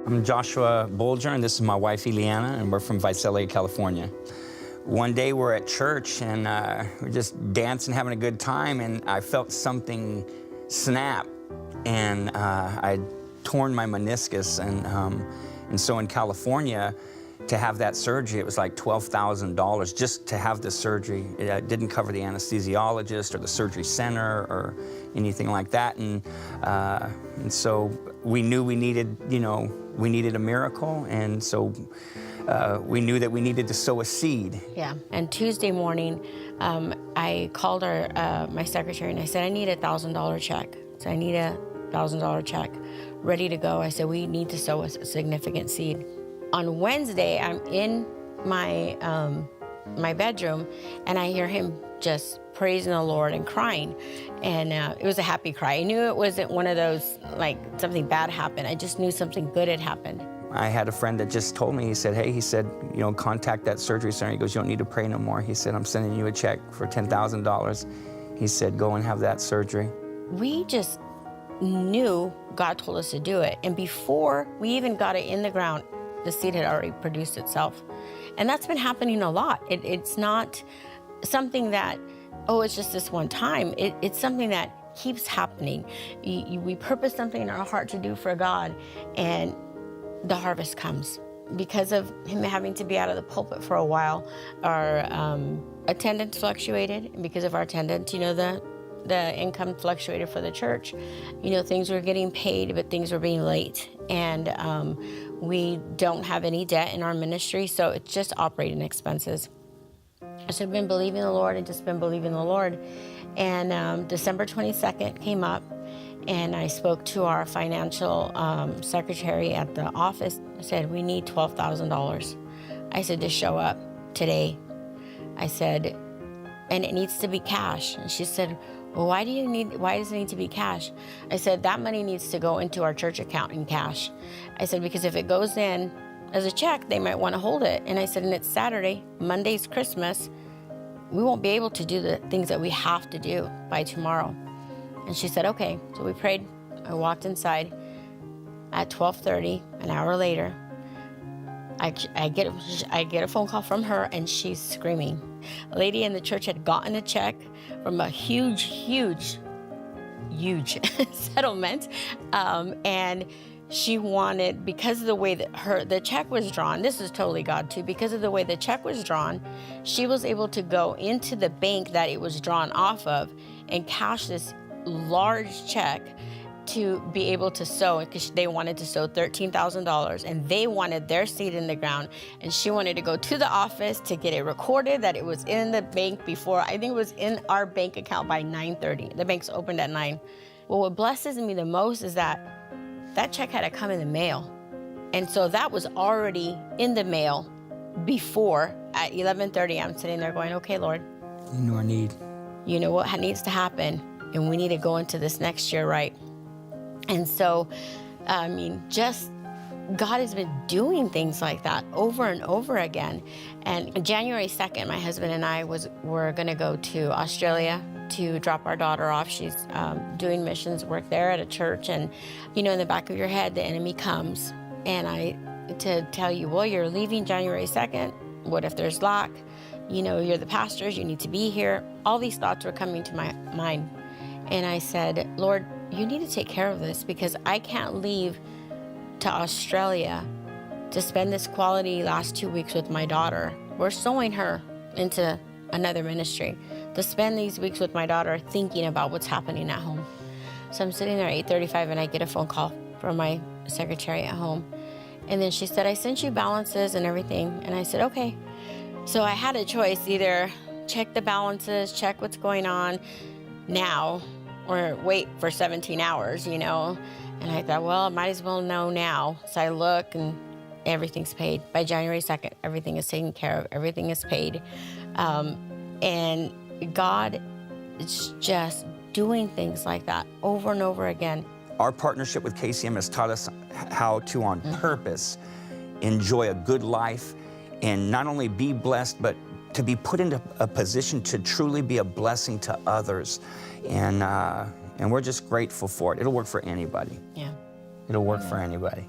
I'm Joshua Bulger, and this is my wife, Iliana, and we're from Visalia, California. One day we're at church, and we're just dancing, having a good time, and I felt something snap, and I'd torn my meniscus, and so in California, to have that surgery, it was like $12,000 just to have the surgery. It didn't cover the anesthesiologist or the surgery center or anything like that, and so we knew we needed, we needed a miracle, and so we knew that we needed to sow a seed. Yeah, and Tuesday morning, I called my secretary and I said, I need a $1,000 check. So I need a $1,000 check ready to go. I said, we need to sow a significant seed. On Wednesday, I'm in my my bedroom, and I hear him just praising the Lord and crying, and it was a happy cry. I knew it wasn't one of those, like, something bad happened. I just knew something good had happened. I had a friend that just told me, he said, hey, contact that surgery center. He goes, you don't need to pray no more. He said, I'm sending you a check for $10,000. He said, go and have that surgery. We just knew God told us to do it, and before we even got it in the ground, the seed had already produced itself. And that's been happening a lot. It's not something that, oh, it's just this one time. It's something that keeps happening. We purpose something in our heart to do for God, and the harvest comes. Because of him having to be out of the pulpit for a while, our attendance fluctuated, and because of our attendance, the income fluctuated for the church. Things were getting paid, but things were being late. And we don't have any debt in our ministry, so it's just operating expenses. So I've been believing the Lord and just been believing the Lord. And December 22nd came up, and I spoke to our financial secretary at the office. I said, we need $12,000. I said, to show up today. I said, and it needs to be cash. And she said, well, why does it need to be cash? I said, that money needs to go into our church account in cash. I said, because if it goes in as a check, they might want to hold it. And I said, and it's Saturday, Monday's Christmas. We won't be able to do the things that we have to do by tomorrow. And she said, okay. So we prayed. I walked inside at 12:30, an hour later. I get a phone call from her, and she's screaming. A lady in the church had gotten a check from a huge settlement, and she wanted, because of the way that the check was drawn, this is totally God too, because of the way the check was drawn, she was able to go into the bank that it was drawn off of and cash this large check to be able to sow, because they wanted to sow $13,000, and they wanted their seed in the ground, and she wanted to go to the office to get it recorded that it was in the bank before, I think it was in our bank account by 9:30. The bank's opened at 9. Well, what blesses me the most is that check had to come in the mail, and so that was already in the mail before. At 11:30, I'm sitting there going, okay, Lord, You know our need. You know what needs to happen, and we need to go into this next year right. And so, just God has been doing things like that over and over again. And January 2nd, my husband and I were going to go to Australia to drop our daughter off. She's doing missions work there at a church. And, in the back of your head, the enemy comes. And to tell you, well, you're leaving January 2nd. What if there's lack? You're the pastors. You need to be here. All these thoughts were coming to my mind. And I said, Lord, you need to take care of this, because I can't leave to Australia to spend this quality last 2 weeks with my daughter. We're sowing her into another ministry, to spend these weeks with my daughter thinking about what's happening at home. So I'm sitting there at 8:35, and I get a phone call from my secretary at home. And then she said, I sent you balances and everything. And I said, okay. So I had a choice, either check the balances, check what's going on now, or wait for 17 hours, And I thought, well, I might as well know now. So I look, and everything's paid. By January 2nd, everything is taken care of. Everything is paid. And God is just doing things like that over and over again. Our partnership with KCM has taught us how to, on purpose, enjoy a good life and not only be blessed, but to be put into a position to truly be a blessing to others. And we're just grateful for it. It'll work for anybody. Yeah. It'll work for anybody.